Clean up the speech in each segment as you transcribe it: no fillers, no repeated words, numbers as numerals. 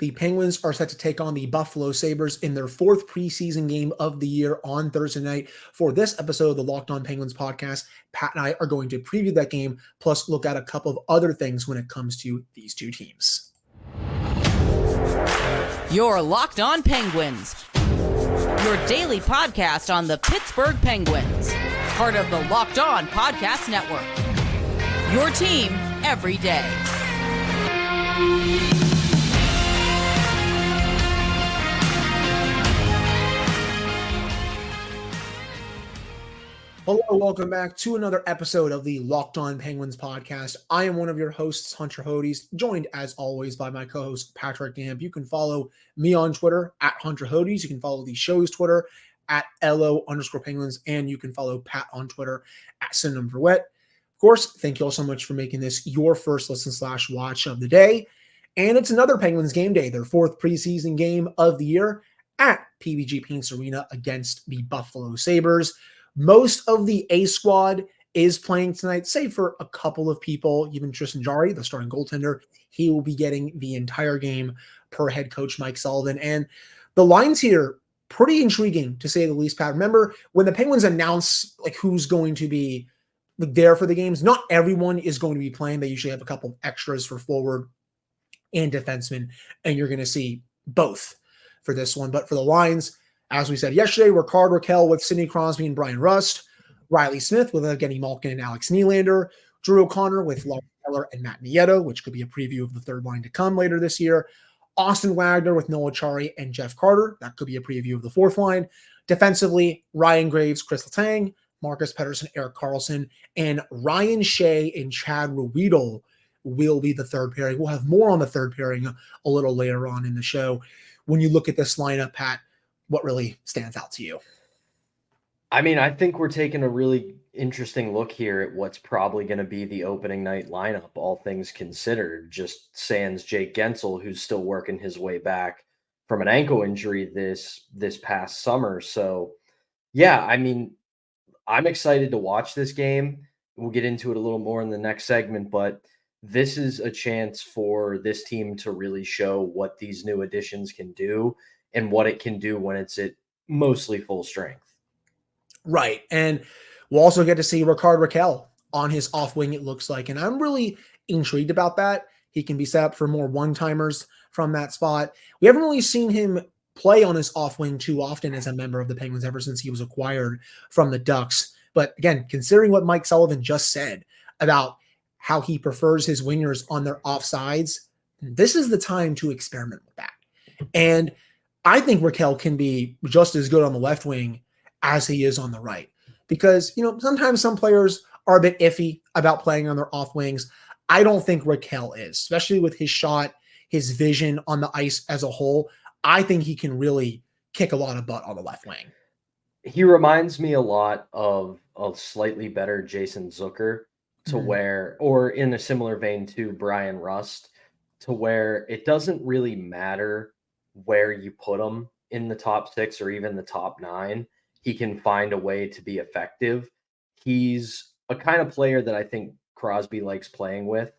The Penguins are set to take on the Buffalo Sabres in their fourth preseason game of the year on Thursday night. For this episode of the Locked On Penguins podcast, Pat and I are going to preview that game, plus look at a couple of other things when it comes to these two teams. You're Locked On Penguins, your daily podcast on the Pittsburgh Penguins, part of the Locked On Podcast Network. Your team every day. Hello, welcome back to another episode of the Locked On Penguins podcast. I am one of your hosts, Hunter Hodes, joined as always by my co-host, Patrick Damp. You can follow me on Twitter at Hunter Hodes. You can follow the show's Twitter at LO_Penguins, and you can follow Pat on Twitter at @SynonymForWet. Of course, thank you all so much for making this your first listen/watch of the day. And it's another Penguins game day, their fourth preseason game of the year at PBG Paints Arena against the Buffalo Sabres. Most of the A squad is playing tonight, save for a couple of people. Even Tristan Jarry, the starting goaltender, he will be getting the entire game per head coach Mike Sullivan. And the lines here, pretty intriguing to say the least, Pat. Remember when the Penguins announce who's going to be there for the games, not everyone is going to be playing. They usually have a couple of extras for forward and defenseman, and you're going to see both for this one. But for the lines, as we said yesterday, Rickard Rakell with Sidney Crosby and Brian Rust, Riley Smith with Evgeny Malkin and Alex Nylander, Drew O'Connor with Lars Eller and Matt Nieto, which could be a preview of the third line to come later this year, Austin Wagner with Noah Chari and Jeff Carter, that could be a preview of the fourth line. Defensively, Ryan Graves, Chris Letang, Marcus Pettersson, Erik Karlsson, and Ryan Shea and Chad Ruhwedel will be the third pairing. We'll have more on the third pairing a little later on in the show. When you look at this lineup, Pat, what really stands out to you? I mean, I think we're taking a really interesting look here at what's probably going to be the opening night lineup, all things considered. Just sans Jake Guentzel, who's still working his way back from an ankle injury this past summer. So, yeah, I mean, I'm excited to watch this game. We'll get into it a little more in the next segment, but this is a chance for this team to really show what these new additions can do and what it can do when it's at mostly full strength. Right. And we'll also get to see Rickard Rakell on his off wing, it looks like. And I'm really intrigued about that. He can be set up for more one-timers from that spot. We haven't really seen him play on his off wing too often as a member of the Penguins ever since he was acquired from the Ducks. But again, considering what Mike Sullivan just said about how he prefers his wingers on their offsides, this is the time to experiment with that. And I think Rakell can be just as good on the left wing as he is on the right, because, sometimes some players are a bit iffy about playing on their off wings. I don't think Rakell is, especially with his shot, his vision on the ice as a whole. I think he can really kick a lot of butt on the left wing. He reminds me a lot of a slightly better Jason Zucker to where, or in a similar vein to Brian Rust, to where it doesn't really matter where you put him in the top six or even the top nine. He can find a way to be effective. He's a kind of player that I think Crosby likes playing with.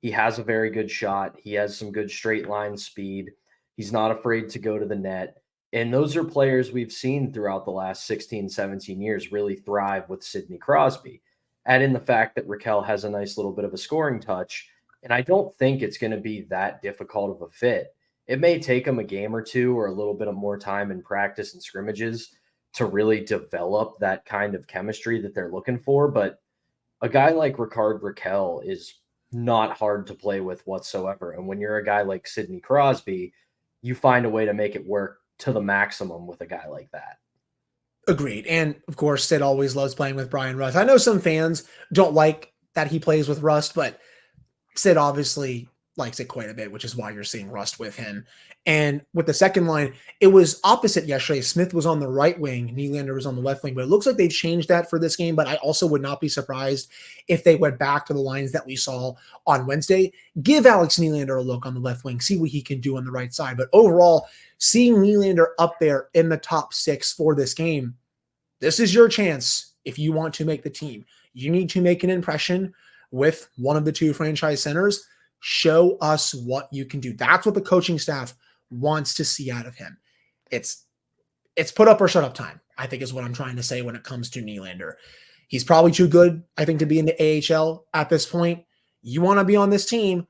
He has a very good shot. He has some good straight line speed. He's not afraid to go to the net. And those are players we've seen throughout the last 16, 17 years really thrive with Sidney Crosby. Add in the fact that Rakell has a nice little bit of a scoring touch, and I don't think it's going to be that difficult of a fit. It may take him a game or two or a little bit of more time in practice and scrimmages to really develop that kind of chemistry that they're looking for. But a guy like Rickard Rakell is not hard to play with whatsoever. And when you're a guy like Sidney Crosby, you find a way to make it work to the maximum with a guy like that. Agreed. And of course, Sid always loves playing with Brian Rust. I know some fans don't like that he plays with Rust, but Sid obviously likes it quite a bit, which is why you're seeing Rust with him. And with the second line, it was opposite yesterday. Smith was on the right wing, Nylander was on the left wing, but it looks like they've changed that for this game. But I also would not be surprised if they went back to the lines that we saw on Wednesday. Give Alex Nylander a look on the left wing, see what he can do on the right side. But overall, seeing Nylander up there in the top six for this game, this is your chance if you want to make the team. You need to make an impression with one of the two franchise centers. Show us what you can do. That's what the coaching staff wants to see out of him. It's put up or shut up time, I think is what I'm trying to say when it comes to Nylander. He's probably too good, I think, to be in the AHL at this point. You want to be on this team.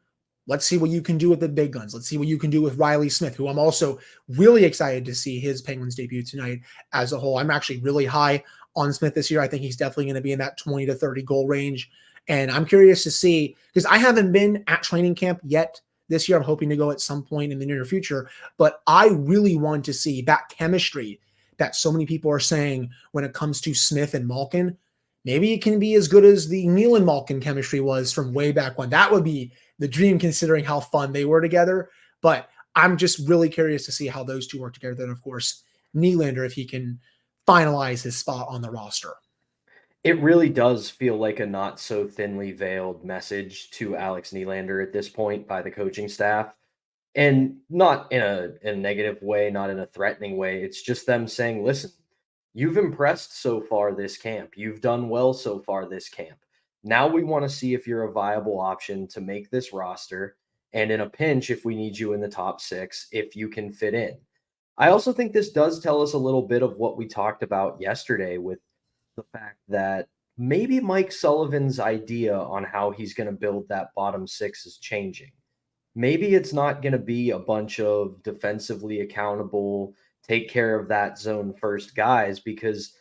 Let's see what you can do with the big guns. Let's see what you can do with Riley Smith, who I'm also really excited to see his Penguins debut tonight as a whole. I'm actually really high on Smith this year. I think he's definitely going to be in that 20 to 30 goal range. And I'm curious to see, because I haven't been at training camp yet this year. I'm hoping to go at some point in the near future. But I really want to see that chemistry that so many people are saying when it comes to Smith and Malkin. Maybe it can be as good as the Nylander-Malkin chemistry was from way back when. That would be the dream, considering how fun they were together. But I'm just really curious to see how those two work together. Then, of course, Nylander, if he can finalize his spot on the roster. It really does feel like a not so thinly veiled message to Alex Nylander at this point by the coaching staff. And not in a negative way, not in a threatening way. It's just them saying, listen, you've impressed so far this camp. You've done well so far this camp. Now we want to see if you're a viable option to make this roster. And in a pinch, if we need you in the top 6, if you can fit in. I also think this does tell us a little bit of what we talked about yesterday with the fact that maybe Mike Sullivan's idea on how he's going to build that bottom 6 is changing. Maybe it's not going to be a bunch of defensively accountable, take care of that zone first guys, because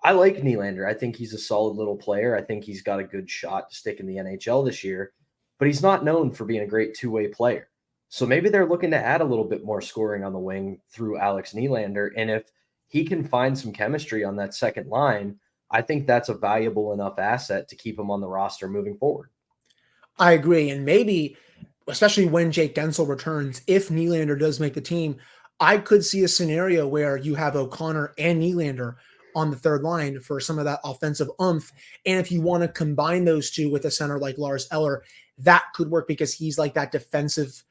I like Nylander. I think he's a solid little player. I think he's got a good shot to stick in the NHL this year, but he's not known for being a great two-way player. So maybe they're looking to add a little bit more scoring on the wing through Alex Nylander. And if he can find some chemistry on that second line, I think that's a valuable enough asset to keep him on the roster moving forward. I agree. And maybe, especially when Jake Guentzel returns, if Nylander does make the team, I could see a scenario where you have O'Connor and Nylander on the third line for some of that offensive oomph. And if you want to combine those two with a center like Lars Eller, that could work because he's like that defensive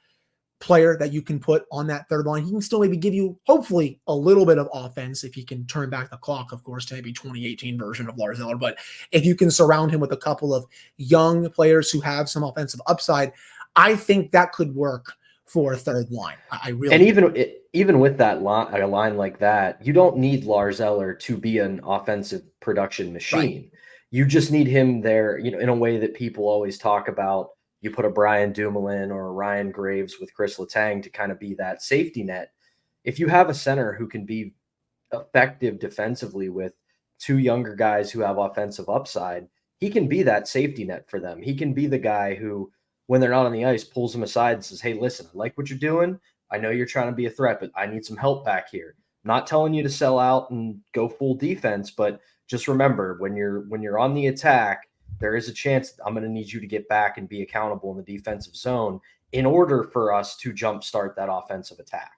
player that you can put on that third line. He can still maybe give you, hopefully, a little bit of offense if he can turn back the clock, of course, to maybe 2018 version of Lars Eller. But if you can surround him with a couple of young players who have some offensive upside, I think that could work for a third line. I really and even with that line, a line like that, you don't need Lars Eller to be an offensive production machine. Right. You just need him there, in a way that people always talk about. You put a Brian Dumoulin or a Ryan Graves with Chris Letang to kind of be that safety net. If you have a center who can be effective defensively with two younger guys who have offensive upside, he can be that safety net for them. He can be the guy who, when they're not on the ice, pulls them aside and says, hey, listen, I like what you're doing. I know you're trying to be a threat, but I need some help back here. I'm not telling you to sell out and go full defense, but just remember, when you're on the attack, there is a chance I'm going to need you to get back and be accountable in the defensive zone in order for us to jumpstart that offensive attack.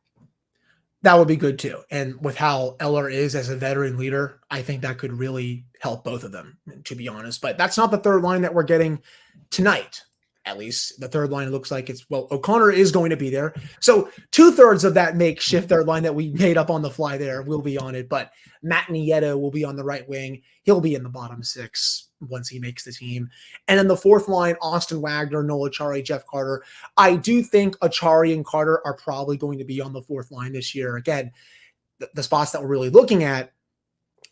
That would be good too. And with how Eller is as a veteran leader, I think that could really help both of them, to be honest. But that's not the third line that we're getting tonight. At least the third line looks like O'Connor is going to be there. So 2/3 of that makeshift third line that we made up on the fly there will be on it. But Matt Nieto will be on the right wing. He'll be in the bottom 6 once he makes the team. And then the fourth line, Austin Wagner, Noel Acciari, Jeff Carter. I do think Acciari and Carter are probably going to be on the fourth line this year. Again, the spots that we're really looking at,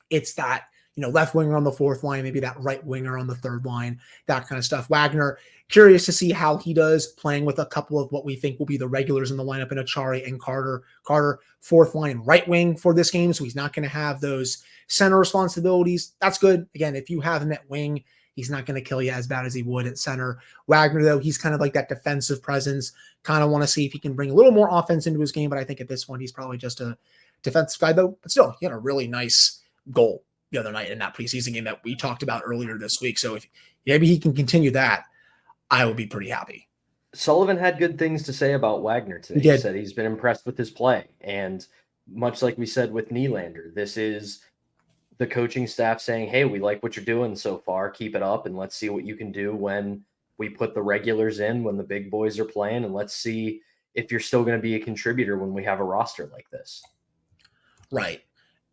it's that, left winger on the fourth line, maybe that right winger on the third line, that kind of stuff. Wagner, curious to see how he does playing with a couple of what we think will be the regulars in the lineup in Acciari and Carter. Carter, fourth line right wing for this game, so he's not going to have those center responsibilities. That's good. Again, if you have him at wing, he's not going to kill you as bad as he would at center. Wagner, though, he's kind of like that defensive presence. Kind of want to see if he can bring a little more offense into his game, but I think at this point he's probably just a defensive guy, though. But still, he had a really nice goal the other night in that preseason game that we talked about earlier this week. So if maybe he can continue that, I would be pretty happy. Sullivan had good things to say about Wagner today. He said he's been impressed with his play. And much like we said with Nylander, this is the coaching staff saying, hey, we like what you're doing so far. Keep it up, and let's see what you can do when we put the regulars in, when the big boys are playing, and let's see if you're still going to be a contributor when we have a roster like this. Right.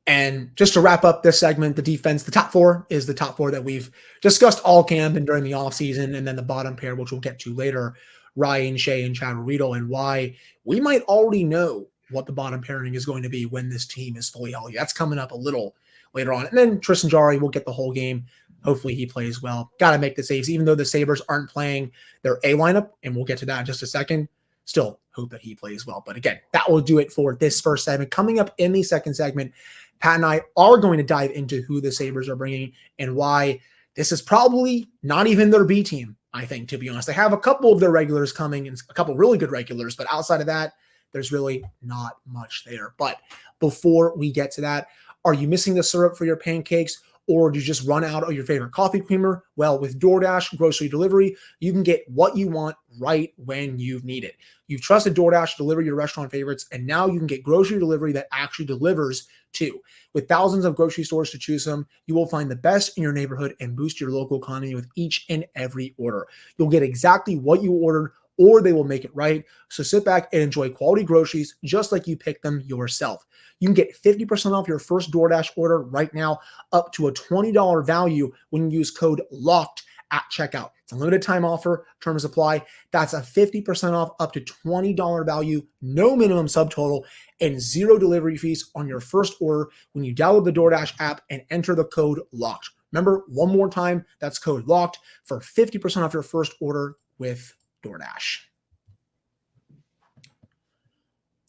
And just to wrap up this segment, the defense, the top 4 is the top 4 that we've discussed all camp and during the offseason, and then the bottom pair, which we'll get to later, Ryan Shea and Chad Riedel, and why we might already know what the bottom pairing is going to be when this team is fully healthy. That's coming up a little later on. And then Tristan Jarry will get the whole game. Hopefully he plays well. Got to make the saves, even though the Sabres aren't playing their A lineup, and we'll get to that in just a second. Still hope that he plays well. But again, that will do it for this first segment. Coming up in the second segment, Pat and I are going to dive into who the Sabres are bringing and why this is probably not even their B team, I think, to be honest. They have a couple of their regulars coming and a couple really good regulars, but outside of that, there's really not much there. But before we get to that, are you missing the syrup for your pancakes? Or do you just run out of your favorite coffee creamer? Well, with DoorDash grocery delivery, you can get what you want right when you need it. You've trusted DoorDash to deliver your restaurant favorites, and now you can get grocery delivery that actually delivers too. With thousands of grocery stores to choose from, you will find the best in your neighborhood and boost your local economy with each and every order. You'll get exactly what you ordered, or they will make it right. So sit back and enjoy quality groceries just like you picked them yourself. You can get 50% off your first DoorDash order right now, up to a $20 value when you use code LOCKED at checkout. It's a limited time offer, terms apply. That's a 50% off up to $20 value, no minimum subtotal, and zero delivery fees on your first order when you download the DoorDash app and enter the code LOCKED. Remember, one more time, that's code LOCKED for 50% off your first order with DoorDash.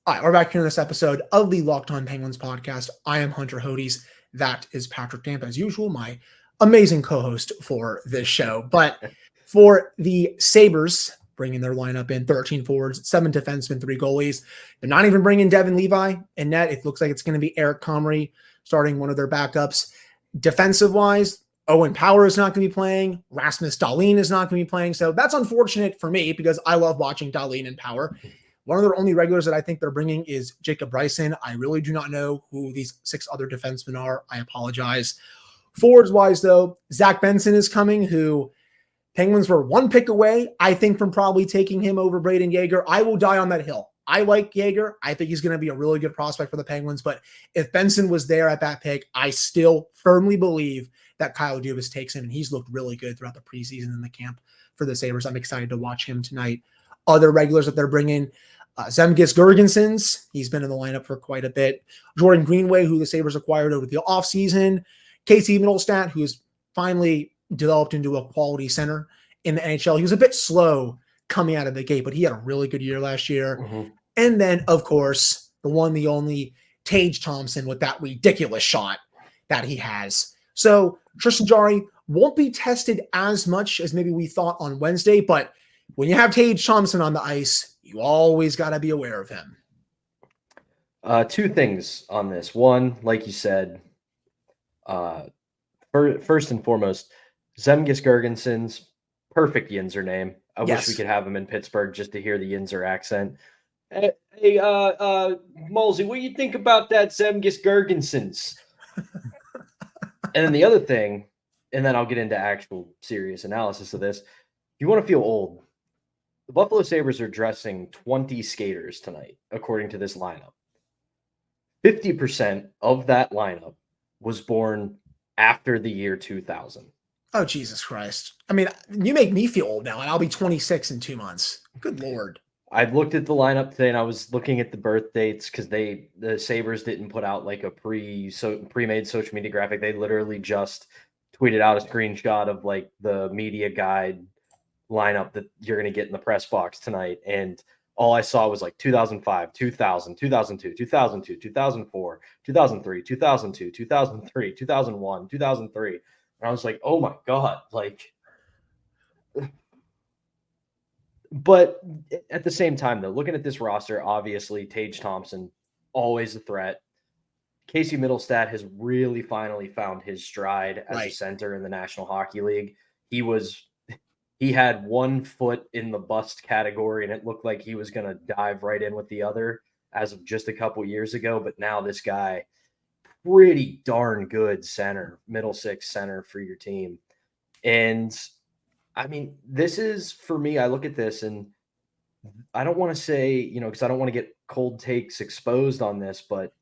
All right, we're back here in this episode of the Locked On Penguins podcast. I am Hunter Hodes. That is Patrick Damp, as usual, my amazing co-host for this show. But for the Sabres, bringing their lineup in 13 forwards, 7 defensemen, 3 goalies. They're not even bringing Devin Levi in net. It looks like it's going to be Eric Comrie starting one of their backups. Defensive-wise, Owen Power is not going to be playing. Rasmus Dahlin is not going to be playing. So that's unfortunate for me because I love watching Dahlin and Power. One of their only regulars that I think they're bringing is Jacob Bryson. I really do not know who these 6 other defensemen are. I apologize. Forwards-wise, though, Zach Benson is coming, who Penguins were 1 pick away, I think, from probably taking him over Braden Yeager. I will die on that hill. I like Yeager. I think he's going to be a really good prospect for the Penguins. But if Benson was there at that pick, I still firmly believe that Kyle Dubas takes him, and he's looked really good throughout the preseason in the camp for the Sabres. I'm excited to watch him tonight. Other regulars that they're bringing, Zemgus Girgensons, he's been in the lineup for quite a bit. Jordan Greenway, who the Sabres acquired over the offseason. Casey Middlestat, who has finally developed into a quality center in the NHL. He was a bit slow coming out of the gate, but he had a really good year last year. Mm-hmm. And then, of course, the one, the only, Tage Thompson with that ridiculous shot that he has. So Tristan Jarry won't be tested as much as maybe we thought on Wednesday, but when you have Tage Thompson on the ice, you always got to be aware of him. 2 things on this. One, like you said, first and foremost, Zemgus Girgensons, perfect Yinzer name. I wish we could have him in Pittsburgh just to hear the Yinzer accent. Hey, Molsey, what do you think about that Zemgus Girgensons? And then the other thing, and then I'll get into actual serious analysis of this. If you want to feel old, the Buffalo Sabres are dressing 20 skaters tonight, according to this lineup. 50% of that lineup was born after the year 2000. Oh, Jesus Christ. I mean, you make me feel old now, and I'll be 26 in 2 months. Good Lord. I looked at the lineup today, and I was looking at the birth dates because the Sabres didn't put out like a pre-made social media graphic. They literally just tweeted out a screenshot of like the media guide lineup that you're going to get in the press box tonight. And all I saw was like 2005, 2000, 2002, 2002, 2004, 2003, 2002, 2003, 2001, 2003. And I was like, oh my God, like, but at the same time though, looking at this roster, obviously Tage Thompson, always a threat. Casey Middlestat has really finally found his stride as a center in the National Hockey League. He had 1 foot in the bust category, and it looked like he was going to dive right in with the other as of just a couple years ago. But now this guy, pretty darn good center, middle 6 center for your team. And I mean, this is, for me, I look at this and I don't want to say, because I don't want to get cold takes exposed on this, but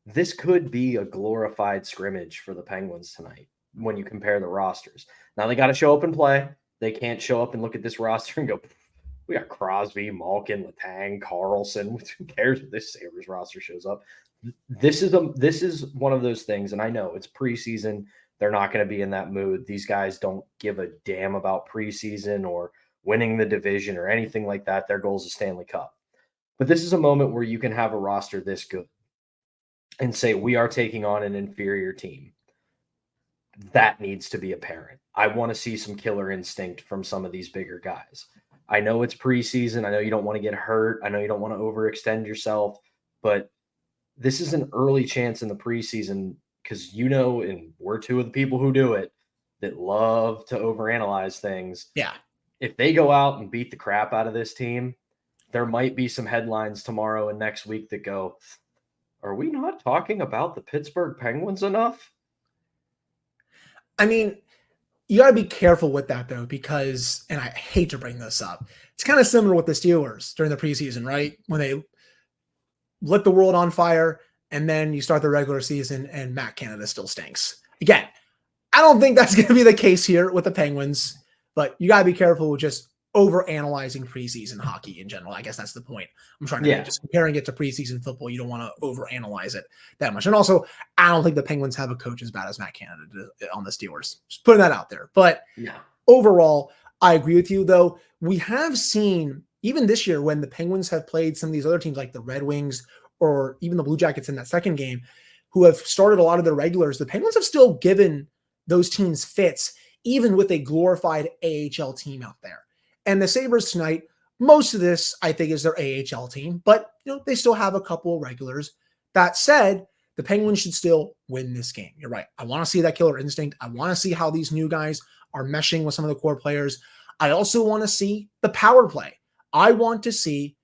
this could be a glorified scrimmage for the Penguins tonight when you compare the rosters. Now they got to show up and play. They can't show up and look at this roster and go, We got Crosby, Malkin, Letang, Carlson. Who cares if this Sabres roster shows up? This is one of those things, and I know it's preseason. They're not going to be in that mood. These guys don't give a damn about preseason or winning the division or anything like that. Their goal is a Stanley Cup. But this is a moment where you can have a roster this good and say, we are taking on an inferior team. That needs to be apparent. I want to see some killer instinct from some of these bigger guys. I know it's preseason. I know you don't want to get hurt. I know you don't want to overextend yourself, but this is an early chance in the preseason because and we're two of the people who do it that love to overanalyze things. Yeah. If they go out and beat the crap out of this team, there might be some headlines tomorrow and next week that go, are we not talking about the Pittsburgh Penguins enough? I mean, you got to be careful with that, though, because, and I hate to bring this up, it's kind of similar with the Steelers during the preseason, right? When they lit the world on fire, and then you start the regular season, and Matt Canada still stinks. Again, I don't think that's going to be the case here with the Penguins, but you got to be careful with just over-analyzing preseason hockey in general. I guess that's the point. I'm trying to just comparing it to preseason football. You don't want to over-analyze it that much. And also, I don't think the Penguins have a coach as bad as Matt Canada on the Steelers. Just putting that out there. But overall, I agree with you, though. We have seen, even this year, when the Penguins have played some of these other teams like the Red Wings or even the Blue Jackets in that second game, who have started a lot of their regulars, the Penguins have still given those teams fits, even with a glorified AHL team out there. And the Sabres tonight, most of this, I think, is their AHL team, but they still have a couple of regulars. That said, the Penguins should still win this game. You're right. I want to see that killer instinct. I want to see how these new guys are meshing with some of the core players. I also want to see the power play. I want to see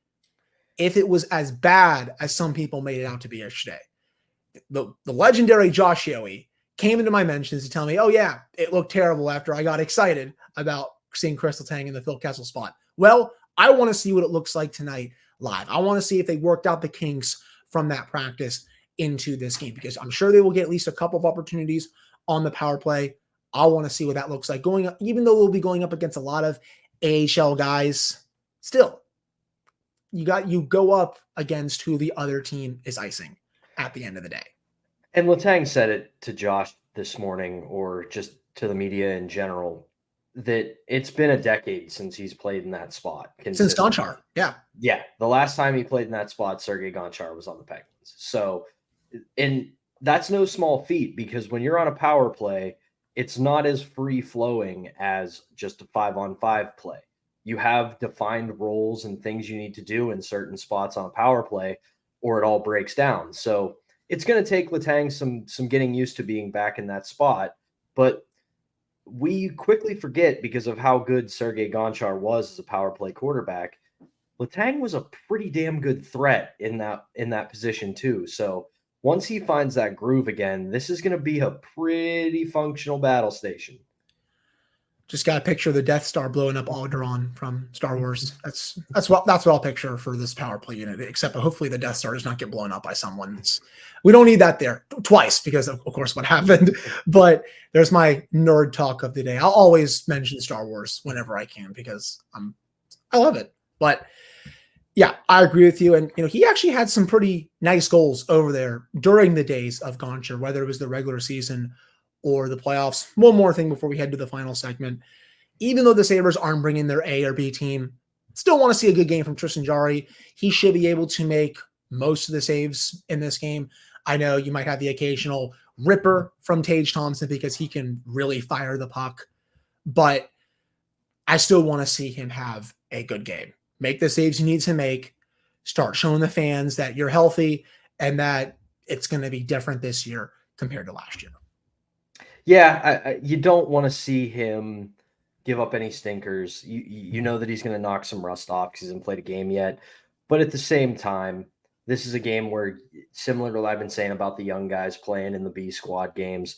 if it was as bad as some people made it out to be yesterday. The legendary Josh Yohe came into my mentions to tell me, oh yeah, it looked terrible after I got excited about seeing Crystal Tang in the Phil Kessel spot. Well, I want to see what it looks like tonight live. I want to see if they worked out the kinks from that practice into this game, because I'm sure they will get at least a couple of opportunities on the power play. I want to see what that looks like going up, even though we'll be going up against a lot of AHL guys. Still, you go up against who the other team is icing at the end of the day. And Letang said it to Josh this morning, or just to the media in general, that it's been a decade since he's played in that spot. Since Gonchar, yeah. Yeah, the last time he played in that spot, Sergei Gonchar was on the Penguins. So, and that's no small feat, because when you're on a power play, it's not as free-flowing as just a 5-on-5 play. You have defined roles and things you need to do in certain spots on a power play, or it all breaks down. So it's going to take Letang some getting used to being back in that spot, but we quickly forget, because of how good Sergei Gonchar was as a power play quarterback, Letang was a pretty damn good threat in that position too. So once he finds that groove again, this is going to be a pretty functional battle station. Just got a picture of the Death Star blowing up Alderaan from Star Wars. That's what I'll picture for this power play unit, except hopefully the Death Star does not get blown up by someone. We don't need that there twice, because of course what happened. But there's my nerd talk of the day. I'll always mention Star Wars whenever I can, because I love it. But yeah, I agree with you. And he actually had some pretty nice goals over there during the days of Gonchar, whether it was the regular season or the playoffs. One more thing before we head to the final segment. Even though the Sabres aren't bringing their A or B team, still want to see a good game from Tristan Jarry. He should be able to make most of the saves in this game. I know you might have the occasional ripper from Tage Thompson, because he can really fire the puck, but I still want to see him have a good game. Make the saves you need to make, start showing the fans that you're healthy and that it's going to be different this year compared to last year. Yeah, you don't want to see him give up any stinkers. You know that he's going to knock some rust off because he hasn't played a game yet. But at the same time, this is a game where, similar to what I've been saying about the young guys playing in the B squad games,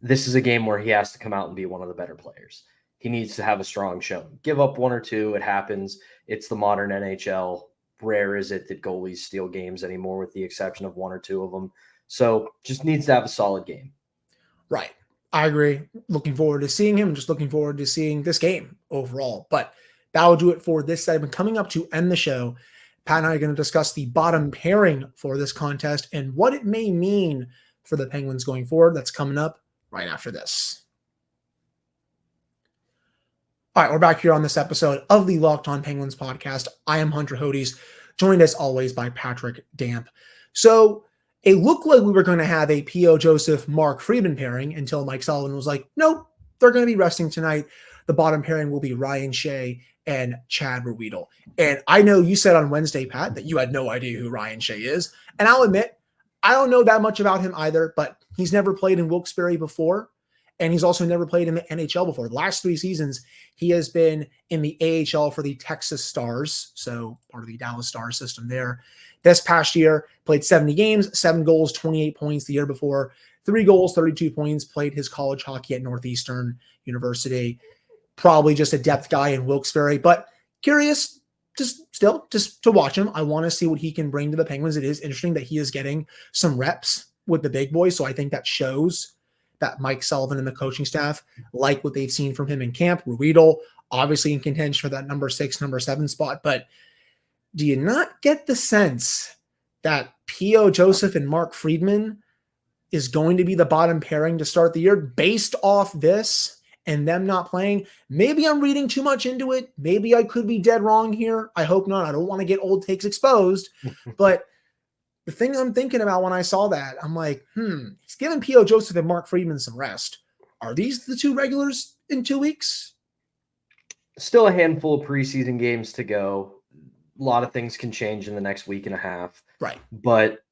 this is a game where he has to come out and be one of the better players. He needs to have a strong showing. Give up one or two, it happens. It's the modern NHL. Rare is it that goalies steal games anymore, with the exception of one or two of them. So just needs to have a solid game. Right. I agree. Looking forward to seeing him, and just looking forward to seeing this game overall. But that'll do it for this segment. Coming up to end the show, Pat and I are going to discuss the bottom pairing for this contest and what it may mean for the Penguins going forward. That's coming up right after this. All right, we're back here on this episode of the Locked On Penguins podcast. I am Hunter Hodes, joined as always by Patrick Damp. So it looked like we were going to have a P.O. Joseph, Mark Friedman pairing until Mike Sullivan was like, nope, they're going to be resting tonight. The bottom pairing will be Ryan Shea and Chad Ruhwedel. And I know you said on Wednesday, Pat, that you had no idea who Ryan Shea is. And I'll admit, I don't know that much about him either, but he's never played in Wilkes-Barre before. And he's also never played in the NHL before. The last 3 seasons, he has been in the AHL for the Texas Stars, so part of the Dallas Stars system there. This past year, played 70 games, 7 goals, 28 points. The year before, 3 goals, 32 points, played his college hockey at Northeastern University. Probably just a depth guy in Wilkes-Barre, but curious just to watch him. I want to see what he can bring to the Penguins. It is interesting that he is getting some reps with the big boys, so I think that shows that Mike Sullivan and the coaching staff like what they've seen from him in camp. Ruhwedel, obviously in contention for that number 6, number 7 spot, but do you not get the sense that P.O. Joseph and Mark Friedman is going to be the bottom pairing to start the year based off this and them not playing? Maybe I'm reading too much into it. Maybe I could be dead wrong here. I hope not. I don't want to get old takes exposed, but the thing I'm thinking about when I saw that, I'm like, he's giving P.O. Joseph and Mark Friedman some rest. Are these the 2 regulars in 2 weeks? Still a handful of preseason games to go. A lot of things can change in the next week and a half. Right. But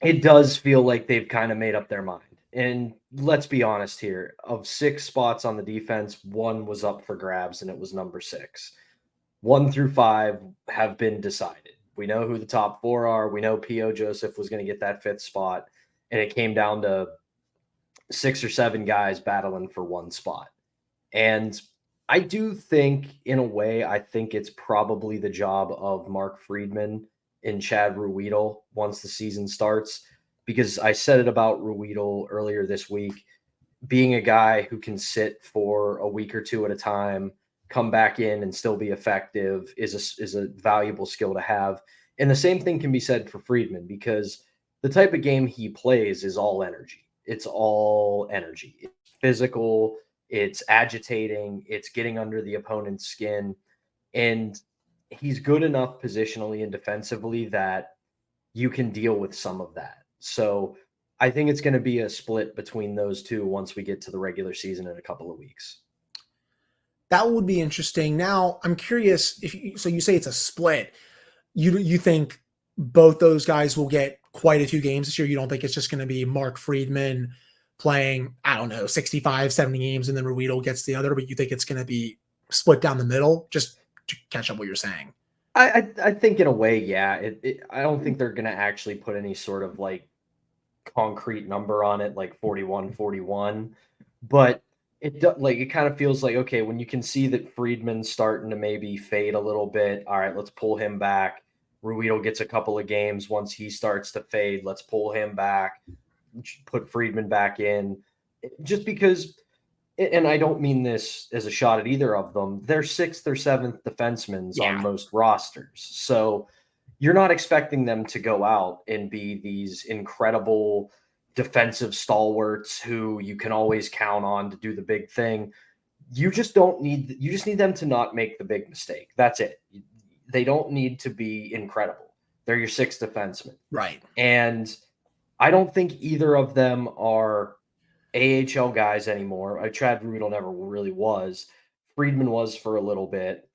it does feel like they've kind of made up their mind. And let's be honest here. Of 6 spots on the defense, 1 was up for grabs, and it was number 6. 1 through 5 have been decided. We know who the top 4 are. We know P.O. Joseph was going to get that 5th spot, and it came down to 6 or 7 guys battling for 1 spot. And I do think, in a way, I think it's probably the job of Mark Friedman and Chad Ruhwedel once the season starts, because I said it about Ruhwedel earlier this week, being a guy who can sit for a week or 2 at a time, come back in and still be effective is a valuable skill to have. And the same thing can be said for Friedman, because the type of game he plays is all energy. It's all energy. It's physical. It's agitating. It's getting under the opponent's skin. And he's good enough positionally and defensively that you can deal with some of that. So I think it's going to be a split between those 2 once we get to the regular season in a couple of weeks. That would be interesting. Now, I'm curious so you say it's a split. You think both those guys will get quite a few games this year? You don't think it's just going to be Mark Friedman playing, 65, 70 games, and then Ruhwedel gets the other, but you think it's going to be split down the middle? Just to catch up what you're saying. I think in a way, yeah. I don't think they're going to actually put any sort of like concrete number on it, like 41, but it kind of feels like, okay, when you can see that Friedman's starting to maybe fade a little bit, all right, let's pull him back. Ruhwedel gets a couple of games. Once he starts to fade, let's pull him back, put Friedman back in. Just because, and I don't mean this as a shot at either of them, they're 6th or 7th defensemen on most rosters. So you're not expecting them to go out and be these incredible defensive stalwarts who you can always count on to do the big thing. You just need them to not make the big mistake. That's it. They don't need to be incredible. They're your 6th defenseman. Right. And I don't think either of them are AHL guys anymore. Chad Ruhwedel never really was. Friedman was for a little bit.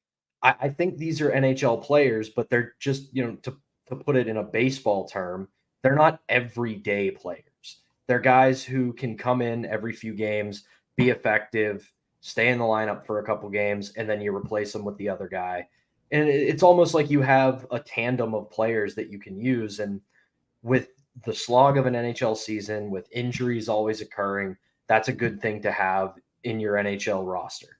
I think these are NHL players, but they're just, to put it in a baseball term, they're not everyday players. They're guys who can come in every few games, be effective, stay in the lineup for a couple games, and then you replace them with the other guy. And it's almost like you have a tandem of players that you can use. And with the slog of an NHL season, with injuries always occurring, that's a good thing to have in your NHL roster.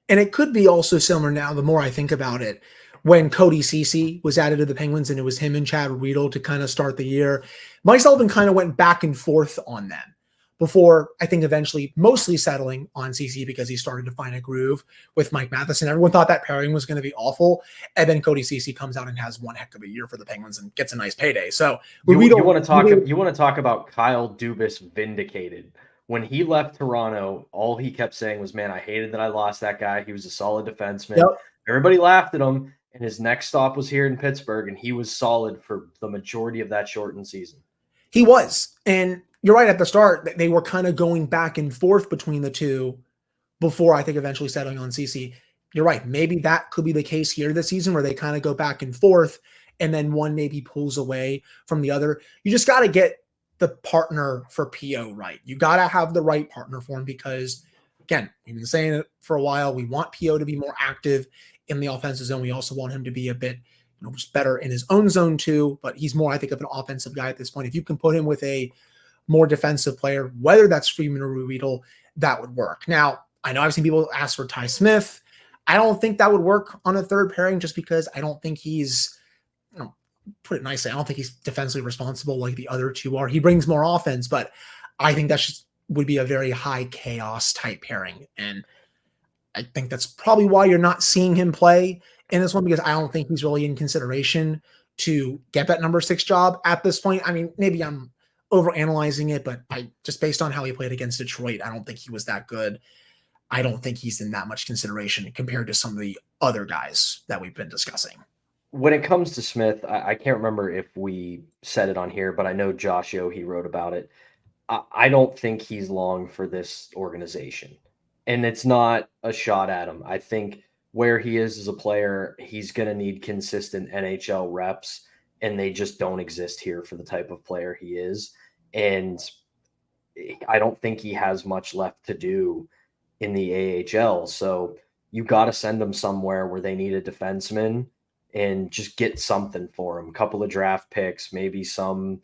And it could be also similar now, the more I think about it, when Cody Ceci was added to the Penguins and it was him and Chad Ruhwedel to kind of start the year. Mike Sullivan kind of went back and forth on them. before I think eventually mostly settling on CC because he started to find a groove with Mike Matheson. Everyone thought that pairing was going to be awful. And then Cody CC comes out and has one heck of a year for the Penguins and gets a nice payday. So you want to talk about Kyle Dubas vindicated. When he left Toronto, all he kept saying was, man, I hated that I lost that guy. He was a solid defenseman. Yep. Everybody laughed at him. And his next stop was here in Pittsburgh, and he was solid for the majority of that shortened season. He was. And you're right, at the start, they were kind of going back and forth between the two before I think eventually settling on CC. You're right. Maybe that could be the case here this season where they kind of go back and forth and then one maybe pulls away from the other. You just got to get the partner for PO right. You got to have the right partner for him because, again, we've been saying it for a while. We want PO to be more active in the offensive zone. We also want him to be a bit just better in his own zone too, but he's more, I think, of an offensive guy at this point. If you can put him with a more defensive player, whether that's Friedman or Ruhwedel, that would work. Now, I know I've seen people ask for Ty Smith. I don't think that would work on a third pairing just because I don't think he's, put it nicely, I don't think he's defensively responsible like the other two are. He brings more offense, but I think that would be a very high chaos type pairing. And I think that's probably why you're not seeing him play in this one, because I don't think he's really in consideration to get that number 6 job at this point. I mean, maybe I'm overanalyzing it, but just based on how he played against Detroit, I don't think he was that good. I don't think he's in that much consideration compared to some of the other guys that we've been discussing. When it comes to Smith, I can't remember if we said it on here, but I know Josh Yo, he wrote about it. I don't think he's long for this organization. And it's not a shot at him. I think where he is as a player, he's going to need consistent NHL reps, and they just don't exist here for the type of player he is. And I don't think he has much left to do in the AHL. So you got to send him somewhere where they need a defenseman and just get something for him. A couple of draft picks, maybe some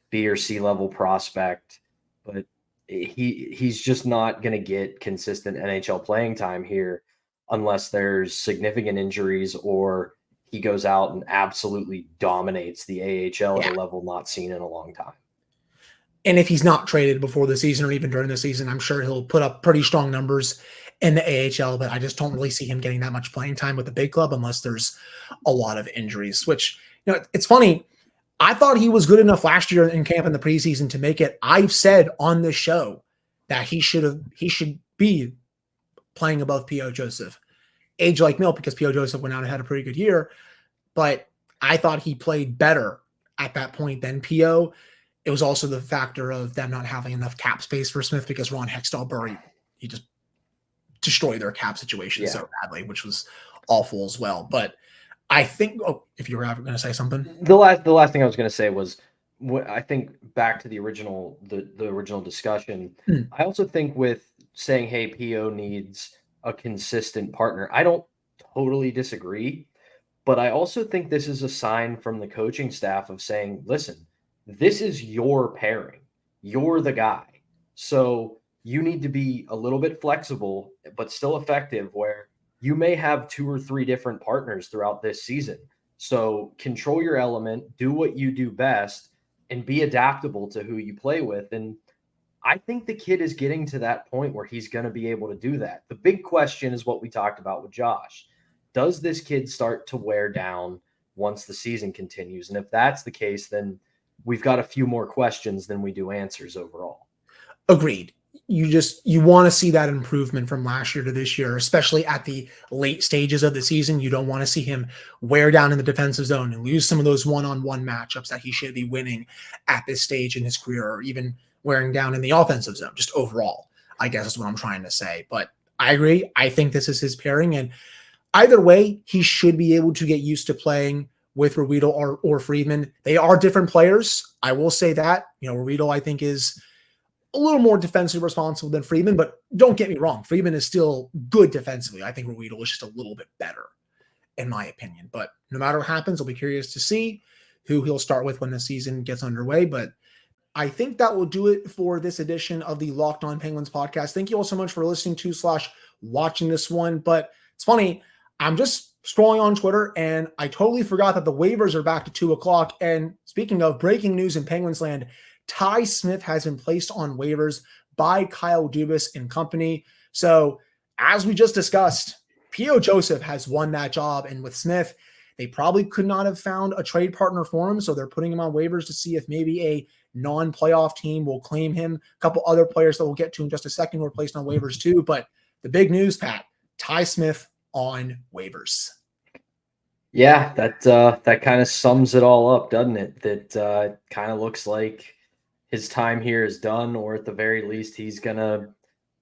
B or C level prospect, but he's just not going to get consistent NHL playing time here unless there's significant injuries or he goes out and absolutely dominates the AHL at a level not seen in a long time. And if he's not traded before the season or even during the season, I'm sure he'll put up pretty strong numbers in the AHL, but I just don't really see him getting that much playing time with the big club unless there's a lot of injuries, which, it's funny. I thought he was good enough last year in camp in the preseason to make it. I've said on this show that he should be playing above P.O. Joseph. Age like milk, because P.O. Joseph went out and had a pretty good year, but I thought he played better at that point than P.O. It was also the factor of them not having enough cap space for Smith because Ron Hextall he just destroyed their cap situation so badly, which was awful as well. But I think, if you were going to say something, the last thing I was going to say was, I think back to the original discussion. I also think with saying, hey, PO needs a consistent partner, I don't totally disagree, but I also think this is a sign from the coaching staff of saying, listen, this is your pairing. You're the guy. So you need to be a little bit flexible, but still effective, where you may have 2 or 3 different partners throughout this season. So control your element, do what you do best, and be adaptable to who you play with. And I think the kid is getting to that point where he's going to be able to do that. The big question is what we talked about with Josh. Does this kid start to wear down once the season continues? And if that's the case, then we've got a few more questions than we do answers overall. Agreed. You want to see that improvement from last year to this year, especially at the late stages of the season. You don't want to see him wear down in the defensive zone and lose some of those one-on-one matchups that he should be winning at this stage in his career, or even wearing down in the offensive zone, just overall, I guess is what I'm trying to say. But I agree. I think this is his pairing. And either way, he should be able to get used to playing with Ruhwedel or Friedman. They are different players. I will say that. Ruhwedel, I think, is a little more defensively responsible than Friedman, but don't get me wrong. Friedman is still good defensively. I think Ruhwedel is just a little bit better, in my opinion. But no matter what happens, I'll be curious to see who he'll start with when the season gets underway. But I think that will do it for this edition of the Locked On Penguins podcast. Thank you all so much for listening to / watching this one. But it's funny, I'm just scrolling on Twitter and I totally forgot that the waivers are back to 2:00. And speaking of breaking news in Penguins land, Ty Smith has been placed on waivers by Kyle Dubas and company. So as we just discussed, P.O. Joseph has won that job. And with Smith, they probably could not have found a trade partner for him. So they're putting him on waivers to see if maybe a non-playoff team will claim him. A couple other players that we'll get to in just a second were placed on waivers too. But the big news, Pat, Ty Smith on waivers. Yeah, that kind of sums it all up, doesn't it? That kind of looks like his time here is done, or at the very least, he's gonna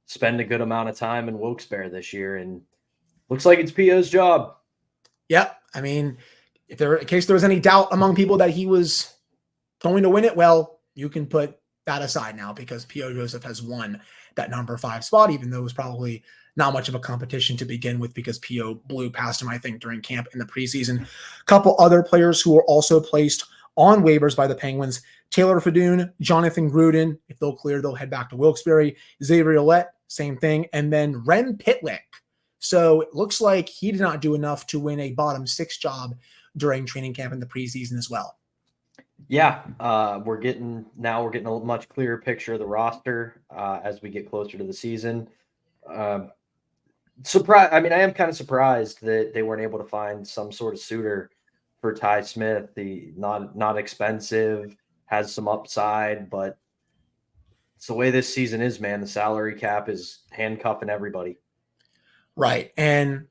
spend a good amount of time in Wilkes-Barre this year, and looks like it's P.O.'s job. Yep. I mean, in case there was any doubt among people that he was going to win it, well, you can put that aside now because P.O. Joseph has won that number 5 spot, even though it was probably not much of a competition to begin with because P.O. blew past him, I think, during camp in the preseason. A couple other players who were also placed on waivers by the Penguins: Taylor Fedun, Jonathan Gruden. If they'll clear, they'll head back to Wilkes-Barre. Xavier Ouellet, same thing. And then Rem Pitlick. So it looks like he did not do enough to win a bottom 6 job during training camp in the preseason as well. Yeah, we're getting a much clearer picture of the roster as we get closer to the season. I am kind of surprised that they weren't able to find some sort of suitor for Ty Smith. The not expensive, has some upside, but it's the way this season is, man. The salary cap is handcuffing everybody. Right. And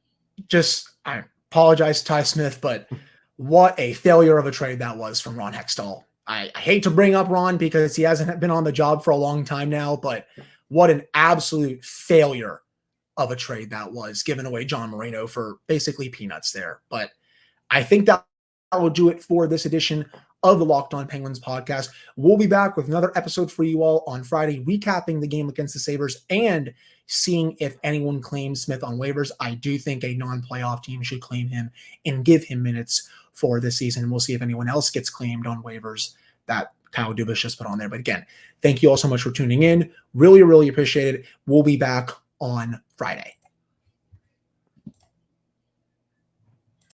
I apologize to Ty Smith, but what a failure of a trade that was from Ron Hextall. I hate to bring up Ron because he hasn't been on the job for a long time now, but what an absolute failure of a trade that was, giving away John Moreno for basically peanuts there. But I think that will do it for this edition of the Locked On Penguins podcast. We'll be back with another episode for you all on Friday, recapping the game against the Sabres and seeing if anyone claims Smith on waivers. I do think a non-playoff team should claim him and give him minutes for this season. We'll see if anyone else gets claimed on waivers that Kyle Dubas just put on there. But again, thank you all so much for tuning in. Really, really appreciate it. We'll be back on Friday.